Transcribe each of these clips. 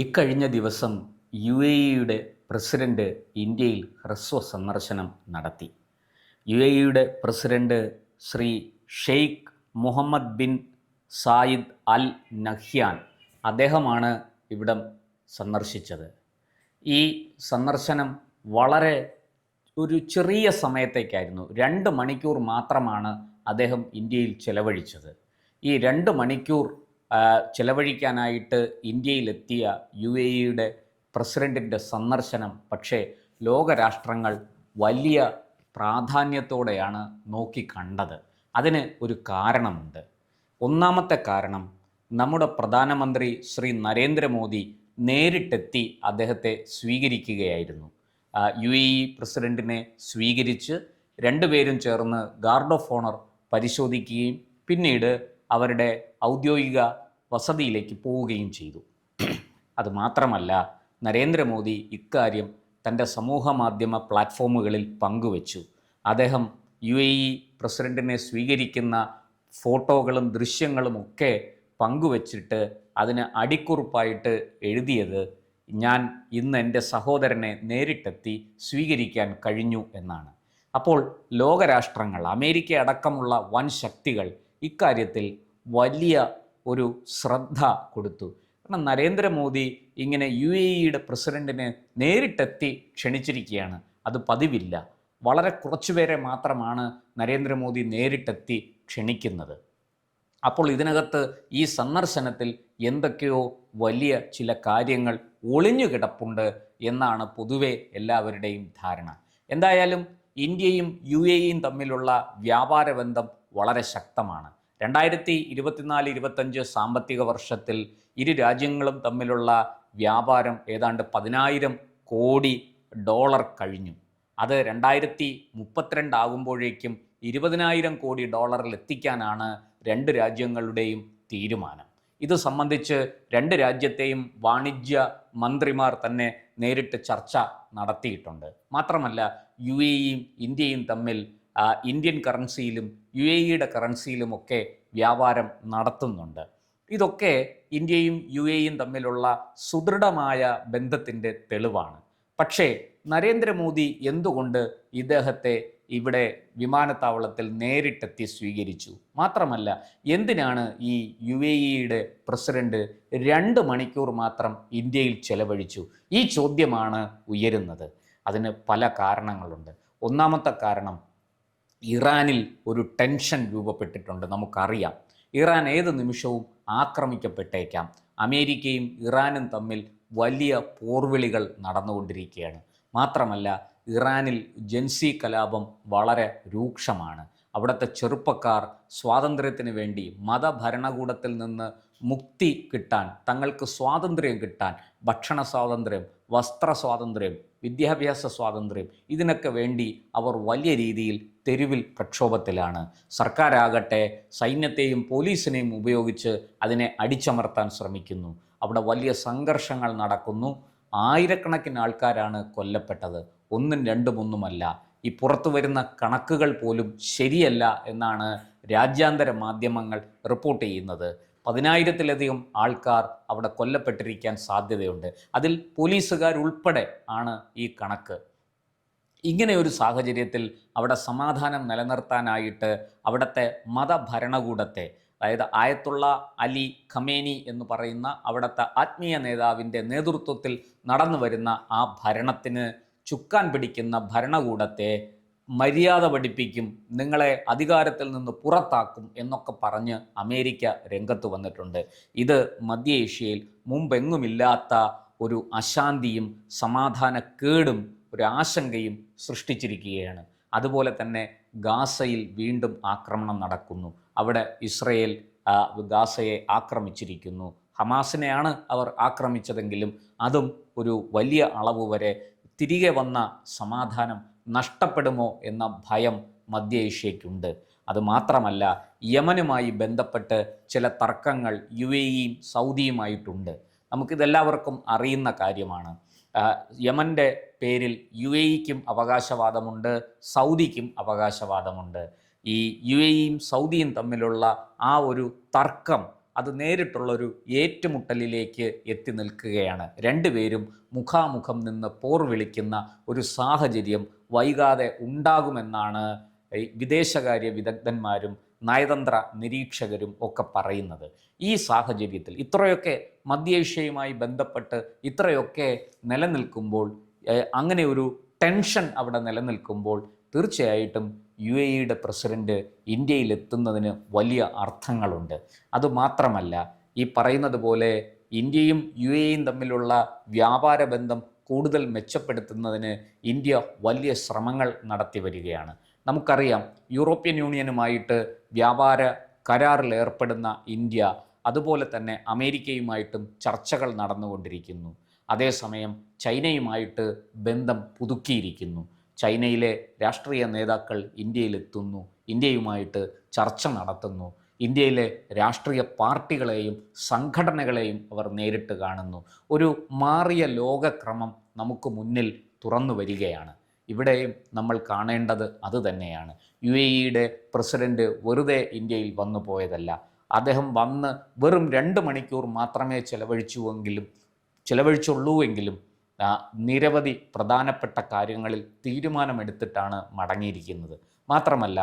ഇക്കഴിഞ്ഞ ദിവസം UAEയുടെ പ്രസിഡന്റ് ഇന്ത്യയിൽ ഹ്രസ്വ സന്ദർശനം നടത്തി. UAEയുടെ president Shri Sheikh Mohammed bin Zayed Al Nahyan അദ്ദേഹമാണ് ഇവിടം സന്ദർശിച്ചത്. ഈ സന്ദർശനം വളരെ ഒരു ചെറിയ സമയത്തേക്കായിരുന്നു. 2 മണിക്കൂർ മാത്രമാണ് അദ്ദേഹം ഇന്ത്യയിൽ ചെലവഴിച്ചത്. ഈ 2 മണിക്കൂർ ചെലവഴിക്കാനായിട്ട് ഇന്ത്യയിലെത്തിയ UAEയുടെ പ്രസിഡൻറ്റിൻ്റെ സന്ദർശനം പക്ഷേ ലോകരാഷ്ട്രങ്ങൾ വലിയ പ്രാധാന്യത്തോടെയാണ് നോക്കിക്കണ്ടത്. അതിന് ഒരു കാരണമുണ്ട്. ഒന്നാമത്തെ കാരണം, നമ്മുടെ പ്രധാനമന്ത്രി ശ്രീ നരേന്ദ്രമോദി നേരിട്ടെത്തി അദ്ദേഹത്തെ സ്വീകരിക്കുകയായിരുന്നു. UAE പ്രസിഡൻറ്റിനെ സ്വീകരിച്ച് രണ്ടുപേരും ചേർന്ന് ഗാർഡ് ഓഫ് ഓണർ പരിശോധിക്കുകയും പിന്നീട് അവരുടെ ഔദ്യോഗിക വസതിയിലേക്ക് പോവുകയും ചെയ്തു. അതുമാത്രമല്ല, നരേന്ദ്രമോദി ഇക്കാര്യം തൻ്റെ സമൂഹ മാധ്യമ പ്ലാറ്റ്ഫോമുകളിൽ പങ്കുവച്ചു. അദ്ദേഹം UAE പ്രസിഡൻറ്റിനെ സ്വീകരിക്കുന്ന ഫോട്ടോകളും ദൃശ്യങ്ങളുമൊക്കെ പങ്കുവച്ചിട്ട് അതിന് അടിക്കുറിപ്പായിട്ട് എഴുതിയത്, ഞാൻ ഇന്ന് എൻ്റെ സഹോദരനെ നേരിട്ടെത്തി സ്വീകരിക്കാൻ കഴിഞ്ഞു എന്നാണ്. അപ്പോൾ ലോകരാഷ്ട്രങ്ങൾ, അമേരിക്ക അടക്കമുള്ള വൻ ശക്തികൾ ഇക്കാര്യത്തിൽ വലിയ ഒരു ശ്രദ്ധ കൊടുത്തു. കാരണം നരേന്ദ്രമോദി ഇങ്ങനെ UAEയുടെ പ്രസിഡൻറ്റിനെ നേരിട്ടെത്തി ക്ഷണിച്ചിരിക്കുകയാണ്. അത് പതിവില്ല. വളരെ കുറച്ചുപേരെ മാത്രമാണ് നരേന്ദ്രമോദി നേരിട്ടെത്തി ക്ഷണിക്കുന്നത്. അപ്പോൾ ഇതിനകത്ത് ഈ സന്ദർശനത്തിൽ എന്തൊക്കെയോ വലിയ ചില കാര്യങ്ങൾ ഒളിഞ്ഞു കിടപ്പുണ്ട് എന്നാണ് പൊതുവെ എല്ലാവരുടെയും ധാരണ. എന്തായാലും ഇന്ത്യയും UAEയും തമ്മിലുള്ള വ്യാപാര ബന്ധം വളരെ ശക്തമാണ്. 2024-25 സാമ്പത്തിക വർഷത്തിൽ ഇരു രാജ്യങ്ങളും തമ്മിലുള്ള വ്യാപാരം ഏതാണ്ട് 10,000 കോടി ഡോളർ കഴിഞ്ഞു. അത് 2032 ആകുമ്പോഴേക്കും 20,000 കോടി ഡോളറിൽ എത്തിക്കാനാണ് രണ്ട് രാജ്യങ്ങളുടെയും തീരുമാനം. ഇത് സംബന്ധിച്ച് രണ്ട് രാജ്യത്തെയും വാണിജ്യ മന്ത്രിമാർ തന്നെ നേരിട്ട് ചർച്ച നടത്തിയിട്ടുണ്ട്. മാത്രമല്ല, UAEയും ഇന്ത്യയും തമ്മിൽ ഇന്ത്യൻ കറൻസിയിലും UAEയുടെ കറൻസിയിലുമൊക്കെ വ്യാപാരം നടത്തുന്നുണ്ട്. ഇതൊക്കെ ഇന്ത്യയും UAEയും തമ്മിലുള്ള സുദൃഢമായ ബന്ധത്തിൻ്റെ തെളിവാണ്. പക്ഷേ നരേന്ദ്രമോദി എന്തുകൊണ്ട് ഇദ്ദേഹത്തെ ഇവിടെ വിമാനത്താവളത്തിൽ നേരിട്ടെത്തി സ്വീകരിച്ചു? മാത്രമല്ല, എന്തിനാണ് ഈ UAEയുടെ പ്രസിഡന്റ് 2 മണിക്കൂർ മാത്രം ഇന്ത്യയിൽ ചെലവഴിച്ചു? ഈ ചോദ്യമാണ് ഉയരുന്നത്. അതിന് പല കാരണങ്ങളുണ്ട്. ഒന്നാമത്തെ കാരണം, ഇറാനിൽ ഒരു ടെൻഷൻ രൂപപ്പെട്ടിട്ടുണ്ട്. നമുക്കറിയാം, ഇറാൻ ഏത് നിമിഷവും ആക്രമിക്കപ്പെട്ടേക്കാം. അമേരിക്കയും ഇറാനും തമ്മിൽ വലിയ പോർവിളികൾ നടന്നുകൊണ്ടിരിക്കുകയാണ്. മാത്രമല്ല, ഇറാനിൽ ജൻസി കലാപം വളരെ രൂക്ഷമാണ്. അവിടുത്തെ ചെറുപ്പക്കാർ സ്വാതന്ത്ര്യത്തിന് വേണ്ടി, മതഭരണകൂടത്തിൽ നിന്ന് മുക്തി കിട്ടാൻ, തങ്ങൾക്ക് സ്വാതന്ത്ര്യം കിട്ടാൻ, ഭക്ഷണ സ്വാതന്ത്ര്യം, വസ്ത്ര സ്വാതന്ത്ര്യം, വിദ്യാഭ്യാസ സ്വാതന്ത്ര്യം, ഇതിനൊക്കെ വേണ്ടി അവർ വലിയ രീതിയിൽ തെരുവിൽ പ്രക്ഷോഭത്തിലാണ്. സർക്കാരാകട്ടെ സൈന്യത്തെയും പോലീസിനെയും ഉപയോഗിച്ച് അതിനെ അടിച്ചമർത്താൻ ശ്രമിക്കുന്നു. അവിടെ വലിയ സംഘർഷങ്ങൾ നടക്കുന്നു. ആയിരക്കണക്കിന് ആൾക്കാരാണ് കൊല്ലപ്പെട്ടത്. 1ഉം 2ഉം ഒന്നുമല്ല. ഈ പുറത്തു വരുന്ന കണക്കുകൾ പോലും ശരിയല്ല എന്നാണ് രാജ്യാന്തര മാധ്യമങ്ങൾ റിപ്പോർട്ട് ചെയ്യുന്നത്. 10,000-ത്തിലധികം ആൾക്കാർ അവിടെ കൊല്ലപ്പെട്ടിരിക്കാൻ സാധ്യതയുണ്ട്. അതിൽ പോലീസുകാരുൾപ്പെടെ ആണ് ഈ കണക്ക്. ഇങ്ങനെ ഒരു സാഹചര്യത്തിൽ അവിടെ സമാധാനം നിലനിർത്താനായിട്ട് അവിടുത്തെ മതഭരണകൂടത്തെ, അതായത് ആയത്തുള്ള അലി ഖമേനി എന്ന് പറയുന്ന അവിടുത്തെ ആത്മീയ നേതാവിൻ്റെ നേതൃത്വത്തിൽ നടന്നു വരുന്ന ആ ഭരണത്തിന് ചുക്കാൻ പിടിക്കുന്ന ഭരണകൂടത്തെ മര്യാദ പഠിപ്പിക്കും, നിങ്ങളെ അധികാരത്തിൽ നിന്ന് പുറത്താക്കും എന്നൊക്കെ പറഞ്ഞ് അമേരിക്ക രംഗത്ത് വന്നിട്ടുണ്ട്. ഇത് മധ്യ ഏഷ്യയിൽ മുമ്പെങ്ങുമില്ലാത്ത ഒരു അശാന്തിയും സമാധാനക്കേടും ഒരു ആശങ്കയും സൃഷ്ടിച്ചിരിക്കുകയാണ്. അതുപോലെ തന്നെ ഗാസയിൽ വീണ്ടും ആക്രമണം നടക്കുന്നു. അവിടെ ഇസ്രയേൽ ഗാസയെ ആക്രമിച്ചിരിക്കുന്നു. ഹമാസിനെയാണ് അവർ ആക്രമിച്ചതെങ്കിലും അതും ഒരു വലിയ അളവ് വരെ തിരികെ വന്ന സമാധാനം നഷ്ടപ്പെടുമോ എന്ന ഭയം മധ്യ ഏഷ്യയ്ക്കുണ്ട്. അതുമാത്രമല്ല, യമനുമായി ബന്ധപ്പെട്ട് ചില തർക്കങ്ങൾ UAEയും സൗദിയുമായിട്ടുണ്ട്. നമുക്കിതെല്ലാവർക്കും അറിയുന്ന കാര്യമാണ്. യമൻ്റെ പേരിൽ UAEക്കും അവകാശവാദമുണ്ട്, സൗദിക്കും അവകാശവാദമുണ്ട്. ഈ UAEയും സൗദിയും തമ്മിലുള്ള ആ ഒരു തർക്കം അത് നേരിട്ടുള്ളൊരു ഏറ്റുമുട്ടലിലേക്ക് എത്തി നിൽക്കുകയാണ്. രണ്ടുപേരും മുഖാമുഖം നിന്ന് പോർ വിളിക്കുന്ന ഒരു സാഹചര്യം വൈകാതെ ഉണ്ടാകുമെന്നാണ് വിദേശകാര്യ വിദഗ്ധന്മാരും നയതന്ത്ര നിരീക്ഷകരും ഒക്കെ പറയുന്നത്. ഈ സാഹചര്യത്തിൽ ഇത്രയൊക്കെ മധ്യേഷ്യയുമായി ബന്ധപ്പെട്ട് ഇത്രയൊക്കെ നിലനിൽക്കുമ്പോൾ, അങ്ങനെ ഒരു ടെൻഷൻ അവിടെ നിലനിൽക്കുമ്പോൾ തീർച്ചയായിട്ടും UAEയുടെ പ്രസിഡന്റ് ഇന്ത്യയിലെത്തുന്നതിന് വലിയ അർത്ഥങ്ങളുണ്ട്. അതുമാത്രമല്ല, ഈ പറയുന്നത് പോലെ ഇന്ത്യയും UAEയും തമ്മിലുള്ള വ്യാപാര ബന്ധം കൂടുതൽ മെച്ചപ്പെടുത്തുന്നതിന് ഇന്ത്യ വലിയ ശ്രമങ്ങൾ നടത്തി വരികയാണ്. നമുക്കറിയാം, യൂറോപ്യൻ യൂണിയനുമായിട്ട് വ്യാപാര കരാറിൽ ഏർപ്പെടുന്ന ഇന്ത്യ അതുപോലെ തന്നെ അമേരിക്കയുമായിട്ടും ചർച്ചകൾ നടന്നുകൊണ്ടിരിക്കുന്നു. അതേസമയം ചൈനയുമായിട്ട് ബന്ധം പുതുക്കിയിരിക്കുന്നു. ചൈനയിലെ രാഷ്ട്രീയ നേതാക്കൾ ഇന്ത്യയിലെത്തുന്നു, ഇന്ത്യയുമായിട്ട് ചർച്ച നടത്തുന്നു. ഇന്ത്യയിലെ രാഷ്ട്രീയ പാർട്ടികളെയും സംഘടനകളെയും അവർ നേരിട്ട് കാണുന്നു. ഒരു മാറിയ ലോകക്രമം നമുക്ക് മുന്നിൽ തുറന്നു വരികയാണ്. ഇവിടെയും നമ്മൾ കാണേണ്ടത് അതുതന്നെയാണ്. UAEയുടെ പ്രസിഡന്റ് വെറുതെ ഇന്ത്യയിൽ വന്നു പോയതല്ല. അദ്ദേഹം വന്ന് വെറും 2 മണിക്കൂർ മാത്രമേ ചിലവഴിച്ചുള്ളൂവെങ്കിലും നിരവധി പ്രധാനപ്പെട്ട കാര്യങ്ങളിൽ തീരുമാനമെടുത്തിട്ടാണ് മടങ്ങിയിരിക്കുന്നത്. മാത്രമല്ല,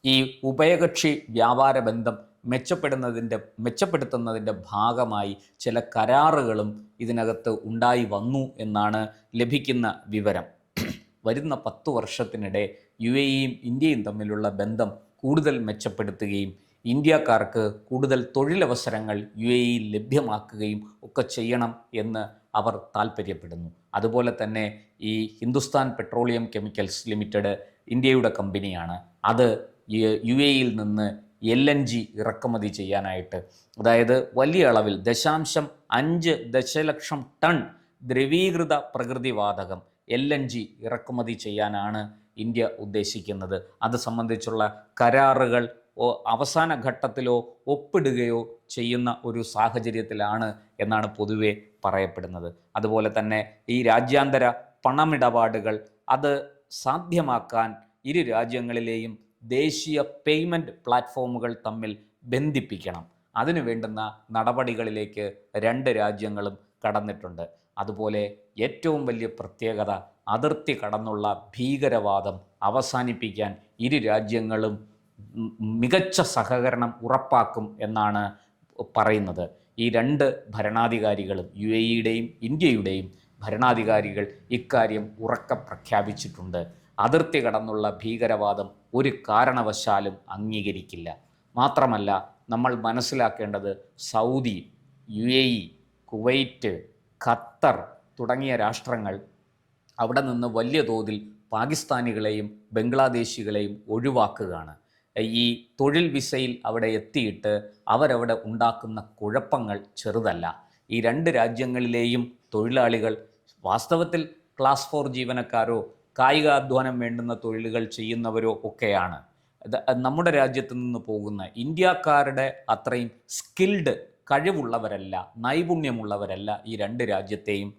ഈ ഉഭയകക്ഷി വ്യാപാര ബന്ധം മെച്ചപ്പെടുത്തുന്നതിൻ്റെ ഭാഗമായി ചില കരാറുകളും ഇതിനകത്ത് ഉണ്ടായി വന്നു എന്നാണ് ലഭിക്കുന്ന വിവരം. വരുന്ന 10 വർഷത്തിനിടെ UAEയും ഇന്ത്യയും തമ്മിലുള്ള ബന്ധം കൂടുതൽ മെച്ചപ്പെടുത്തുകയും ഇന്ത്യക്കാർക്ക് കൂടുതൽ തൊഴിലവസരങ്ങൾ UAEയിൽ ലഭ്യമാക്കുകയും ഒക്കെ ചെയ്യണം എന്ന് അവർ താൽപ്പര്യപ്പെടുന്നു. അതുപോലെ തന്നെ ഈ ഹിന്ദുസ്ഥാൻ പെട്രോളിയം കെമിക്കൽസ് ലിമിറ്റഡ് ഇന്ത്യയുടെ കമ്പനിയാണ്. അത് UAEയിൽ നിന്ന് LNG ഇറക്കുമതി ചെയ്യാനായിട്ട്, അതായത് വലിയ അളവിൽ 0.5 ദശലക്ഷം ടൺ ദ്രവീകൃത പ്രകൃതിവാതകം LNG ഇറക്കുമതി ചെയ്യാനാണ് ഇന്ത്യ ഉദ്ദേശിക്കുന്നത്. അത് സംബന്ധിച്ചുള്ള കരാറുകൾ അവസാന ഘട്ടത്തിലോ ഒപ്പിടുകയോ ചെയ്യുന്ന ഒരു സാഹചര്യത്തിലാണ് എന്നാണ് പൊതുവെ പറയപ്പെടുന്നത്. അതുപോലെ തന്നെ ഈ രാജ്യാന്തര പണമിടപാടുകൾ അത് സാധ്യമാക്കാൻ ഇരു രാജ്യങ്ങളിലെയും ദേശീയ പേയ്മെൻറ്റ് പ്ലാറ്റ്ഫോമുകൾ തമ്മിൽ ബന്ധിപ്പിക്കണം. അതിനു വേണ്ടുന്ന നടപടികളിലേക്ക് 2 രാജ്യങ്ങളും കടന്നിട്ടുണ്ട്. അതുപോലെ ഏറ്റവും വലിയ പ്രത്യേകത, അതിർത്തി കടന്നുള്ള ഭീകരവാദം അവസാനിപ്പിക്കാൻ ഇരു രാജ്യങ്ങളും മികച്ച സഹകരണം ഉറപ്പാക്കും എന്നാണ് പറയുന്നത്. ഈ 2 ഭരണാധികാരികളും, UAEയുടെയും ഇന്ത്യയുടെയും ഭരണാധികാരികൾ ഇക്കാര്യം ഉറക്കെ പ്രഖ്യാപിച്ചിട്ടുണ്ട്. അതിർത്തി കടന്നുള്ള ഭീകരവാദം ഒരു കാരണവശാലും അംഗീകരിക്കില്ല. മാത്രമല്ല, നമ്മൾ മനസ്സിലാക്കേണ്ടത് സൗദി, UAE, കുവൈറ്റ്, ഖത്തർ തുടങ്ങിയ രാഷ്ട്രങ്ങൾ അവിടെ നിന്ന് വലിയ തോതിൽ പാകിസ്ഥാനികളെയും ബംഗ്ലാദേശികളെയും ഒഴിവാക്കുകയാണ്. ഈ തൊഴിൽ വിസയിൽ അവിടെ എത്തിയിട്ട് അവരവിടെ ഉണ്ടാക്കുന്ന കുഴപ്പങ്ങൾ ചെറുതല്ല. ഈ 2 രാജ്യങ്ങളിലെയും തൊഴിലാളികൾ വാസ്തവത്തിൽ ക്ലാസ് 4 ജീവനക്കാരോ കായികാധ്വാനം വേണ്ടുന്ന തൊഴിലുകൾ ചെയ്യുന്നവരോ ഒക്കെയാണ്. നമ്മുടെ രാജ്യത്ത് നിന്ന് പോകുന്ന ഇന്ത്യക്കാരുടെ അത്രയും സ്കിൽഡ്, കഴിവുള്ളവരല്ല, നൈപുണ്യമുള്ളവരല്ല ഈ 2 രാജ്യത്തെയും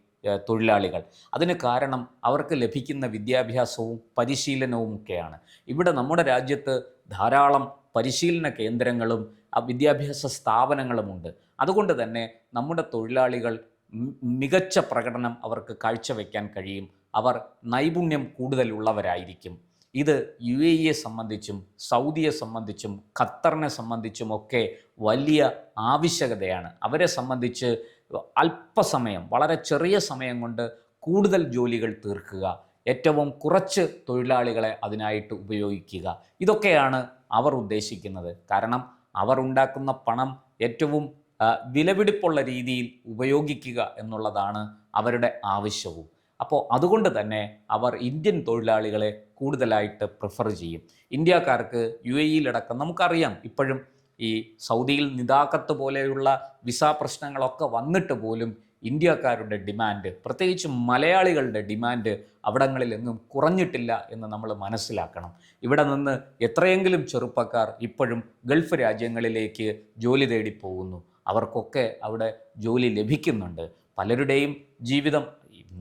തൊഴിലാളികൾ. അതിന് കാരണം അവർക്ക് ലഭിക്കുന്ന വിദ്യാഭ്യാസവും പരിശീലനവുമൊക്കെയാണ്. ഇവിടെ നമ്മുടെ രാജ്യത്ത് ധാരാളം പരിശീലന കേന്ദ്രങ്ങളും വിദ്യാഭ്യാസ സ്ഥാപനങ്ങളുമുണ്ട്. അതുകൊണ്ട് തന്നെ നമ്മുടെ തൊഴിലാളികൾ മികച്ച പ്രകടനം അവർക്ക് കാഴ്ചവെക്കാൻ കഴിയും. അവർ നൈപുണ്യം കൂടുതലുള്ളവരായിരിക്കും. ഇത് UAEയെ സംബന്ധിച്ചും സൗദിയെ സംബന്ധിച്ചും ഖത്തറിനെ സംബന്ധിച്ചുമൊക്കെ വലിയ ആവശ്യകതയാണ്. അവരെ സംബന്ധിച്ച് അല്പസമയം, വളരെ ചെറിയ സമയം കൊണ്ട് കൂടുതൽ ജോലികൾ തീർക്കുക, ഏറ്റവും കുറച്ച് തൊഴിലാളികളെ അതിനായിട്ട് ഉപയോഗിക്കുക, ഇതൊക്കെയാണ് അവർ ഉദ്ദേശിക്കുന്നത്. കാരണം അവർ ഉണ്ടാക്കുന്ന പണം ഏറ്റവും വിലപിടിപ്പുള്ള രീതിയിൽ ഉപയോഗിക്കുക എന്നുള്ളതാണ് അവരുടെ ആവശ്യവും. അപ്പോൾ അതുകൊണ്ട് തന്നെ അവർ ഇന്ത്യൻ തൊഴിലാളികളെ കൂടുതലായിട്ട് പ്രിഫർ ചെയ്യും. ഇന്ത്യക്കാർക്ക് UAEയിലടക്കം നമുക്കറിയാം, ഇപ്പോഴും ഈ സൗദിയിൽ നിദാഖത്ത് പോലെയുള്ള വിസ പ്രശ്നങ്ങളൊക്കെ വന്നിട്ട് പോലും ഇന്ത്യക്കാരുടെ ഡിമാൻഡ്, പ്രത്യേകിച്ച് മലയാളികളുടെ ഡിമാൻഡ് അവിടങ്ങളിലെങ്ങും കുറഞ്ഞിട്ടില്ല എന്ന് നമ്മൾ മനസ്സിലാക്കണം. ഇവിടെ നിന്ന് എത്രയെങ്കിലും ചെറുപ്പക്കാർ ഇപ്പോഴും ഗൾഫ് രാജ്യങ്ങളിലേക്ക് ജോലി തേടി പോകുന്നു. അവർക്കൊക്കെ അവിടെ ജോലി ലഭിക്കുന്നുണ്ട്. പലരുടെയും ജീവിതം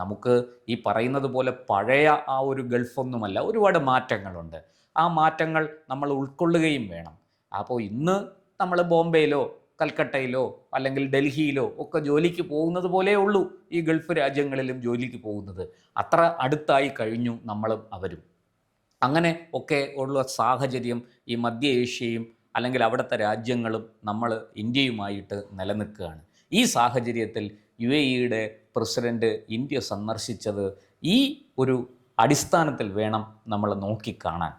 നമുക്ക് ഈ പറയുന്നത് പോലെ പഴയ ആ ഒരു ഗൾഫൊന്നുമല്ല, ഒരുപാട് മാറ്റങ്ങളുണ്ട്. ആ മാറ്റങ്ങൾ നമ്മൾ ഉൾക്കൊള്ളുകയും വേണം. അപ്പോൾ ഇന്ന് നമ്മൾ ബോംബെയിലോ കൽക്കട്ടയിലോ അല്ലെങ്കിൽ ഡൽഹിയിലോ ഒക്കെ ജോലിക്ക് പോകുന്നത് പോലെ ഉള്ളൂ ഈ ഗൾഫ് രാജ്യങ്ങളിലും ജോലിക്ക് പോകുന്നത്. അത്ര അടുത്തായി കഴിഞ്ഞു നമ്മളും അവരും. അങ്ങനെ ഒക്കെ ഉള്ള സാഹചര്യം ഈ മധ്യ ഏഷ്യയും അല്ലെങ്കിൽ അവിടുത്തെ രാജ്യങ്ങളും നമ്മൾ ഇന്ത്യയുമായിട്ട് നിലനിൽക്കുകയാണ്. ഈ സാഹചര്യത്തിൽ UAE പ്രസിഡന്റ് ഇന്ത്യ സന്ദർശിച്ചത് ഈ ഒരു അടിസ്ഥാനത്തിൽ വേണം നമ്മൾ നോക്കിക്കാണാൻ.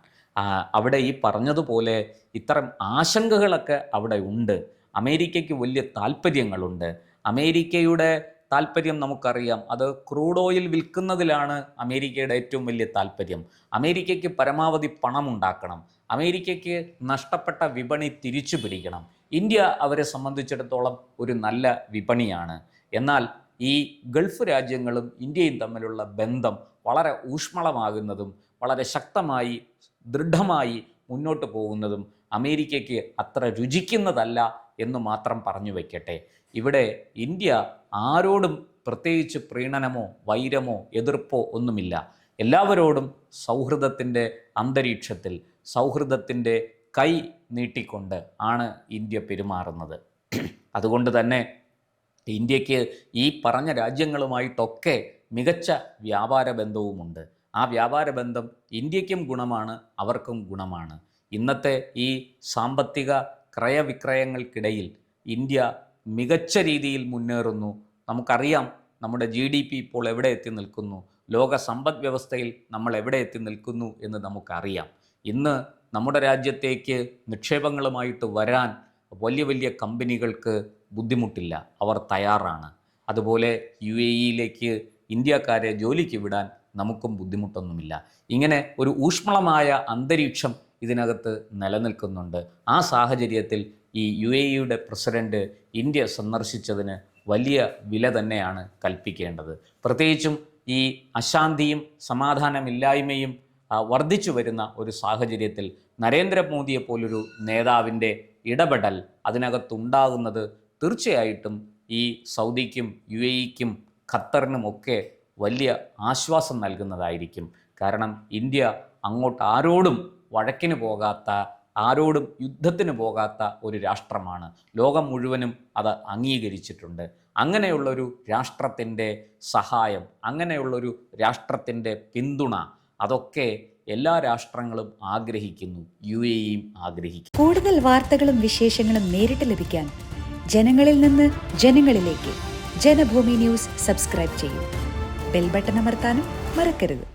അവിടെ ഈ പറഞ്ഞതുപോലെ ഇത്തരം ആശങ്കകളൊക്കെ അവിടെ ഉണ്ട്. അമേരിക്കയ്ക്ക് വലിയ താല്പര്യങ്ങളുണ്ട്. അമേരിക്കയുടെ താല്പര്യം നമുക്കറിയാം, അത് ക്രൂഡ് ഓയിൽ വിൽക്കുന്നതിലാണ് അമേരിക്കയുടെ ഏറ്റവും വലിയ താല്പര്യം. അമേരിക്കയ്ക്ക് പരമാവധി പണമുണ്ടാക്കണം, അമേരിക്കയ്ക്ക് നഷ്ടപ്പെട്ട വിപണി തിരിച്ചു പിടിക്കണം. ഇന്ത്യ അവരെ സംബന്ധിച്ചിടത്തോളം ഒരു നല്ല വിപണിയാണ്. എന്നാൽ ഈ ഗൾഫ് രാജ്യങ്ങളും ഇന്ത്യയും തമ്മിലുള്ള ബന്ധം വളരെ ഊഷ്മളമാകുന്നതും വളരെ ശക്തമായി ദൃഢമായി മുന്നോട്ട് പോകുന്നതും അമേരിക്കയ്ക്ക് അത്ര രുചിക്കുന്നതല്ല എന്ന് മാത്രം പറഞ്ഞു വയ്ക്കട്ടെ. ഇവിടെ ഇന്ത്യ ആരോടും പ്രത്യേകിച്ച് പ്രീണനമോ വൈരമോ എതിർപ്പോ ഒന്നുമില്ല. എല്ലാവരോടും സൗഹൃദത്തിൻ്റെ അന്തരീക്ഷത്തിൽ സൗഹൃദത്തിൻ്റെ കൈ നീട്ടിക്കൊണ്ട് ആണ് ഇന്ത്യ പെരുമാറുന്നത്. അതുകൊണ്ട് തന്നെ ഇന്ത്യക്ക് ഈ പറഞ്ഞ രാജ്യങ്ങളുമായിട്ടൊക്കെ മികച്ച വ്യാപാര ബന്ധവുമുണ്ട്. ആ വ്യാപാര ബന്ധം ഇന്ത്യക്കും ഗുണമാണ്, അവർക്കും ഗുണമാണ്. ഇന്നത്തെ ഈ സാമ്പത്തിക ക്രയവിക്രയങ്ങൾക്കിടയിൽ ഇന്ത്യ മികച്ച രീതിയിൽ മുന്നേറുന്നു. നമുക്കറിയാം നമ്മുടെ GDP ഇപ്പോൾ എവിടെ എത്തി നിൽക്കുന്നു, ലോക സമ്പദ് വ്യവസ്ഥയിൽ നമ്മൾ എവിടെ എത്തി നിൽക്കുന്നു എന്ന് നമുക്കറിയാം. ഇന്ന് നമ്മുടെ രാജ്യത്തേക്ക് നിക്ഷേപങ്ങളുമായിട്ട് വരാൻ വലിയ വലിയ കമ്പനികൾക്ക് ബുദ്ധിമുട്ടില്ല, അവർ തയ്യാറാണ്. അതുപോലെ UAE ഇന്ത്യക്കാരെ ജോലിക്ക് വിടാൻ നമുക്കും ബുദ്ധിമുട്ടൊന്നുമില്ല. ഇങ്ങനെ ഒരു ഊഷ്മളമായ അന്തരീക്ഷം ഇതിനകത്ത് നിലനിൽക്കുന്നുണ്ട്. ആ സാഹചര്യത്തിൽ ഈ UAE പ്രസിഡന്റ് ഇന്ത്യ സന്ദർശിച്ചതിന് വലിയ വില തന്നെയാണ് കൽപ്പിക്കേണ്ടത്. പ്രത്യേകിച്ചും ഈ അശാന്തിയും സമാധാനമില്ലായ്മയും വർദ്ധിച്ചു വരുന്ന ഒരു സാഹചര്യത്തിൽ നരേന്ദ്രമോദിയെ പോലൊരു നേതാവിൻ്റെ ഇടപെടൽ അതിനകത്തുണ്ടാകുന്നത് തീർച്ചയായിട്ടും ഈ സൗദിക്കും UAE ഖത്തറിനുമൊക്കെ വലിയ ആശ്വാസം നൽകുന്നതായിരിക്കും. കാരണം ഇന്ത്യ അങ്ങോട്ട് ആരോടും വഴക്കിന് പോകാത്ത, ആരോടും യുദ്ധത്തിന് പോകാത്ത ഒരു രാഷ്ട്രമാണ്. ലോകം മുഴുവനും അത് അംഗീകരിച്ചിട്ടുണ്ട്. അങ്ങനെയുള്ളൊരു രാഷ്ട്രത്തിൻ്റെ സഹായം, അങ്ങനെയുള്ളൊരു രാഷ്ട്രത്തിൻ്റെ പിന്തുണ, അതൊക്കെ എല്ലാ രാഷ്ട്രങ്ങളും ആഗ്രഹിക്കുന്നു, UAE ആഗ്രഹിക്കുന്നു. കൂടുതൽ വാർത്തകളും വിശേഷങ്ങളും നേരിട്ട് ലഭിക്കാൻ ജനങ്ങളിൽ നിന്ന് ജനങ്ങളിലേക്ക് ജനഭൂമി ന്യൂസ് സബ്സ്ക്രൈബ് ചെയ്യൂ. ബെൽ ബട്ടൺ അമർത്താനും മറക്കരുത്.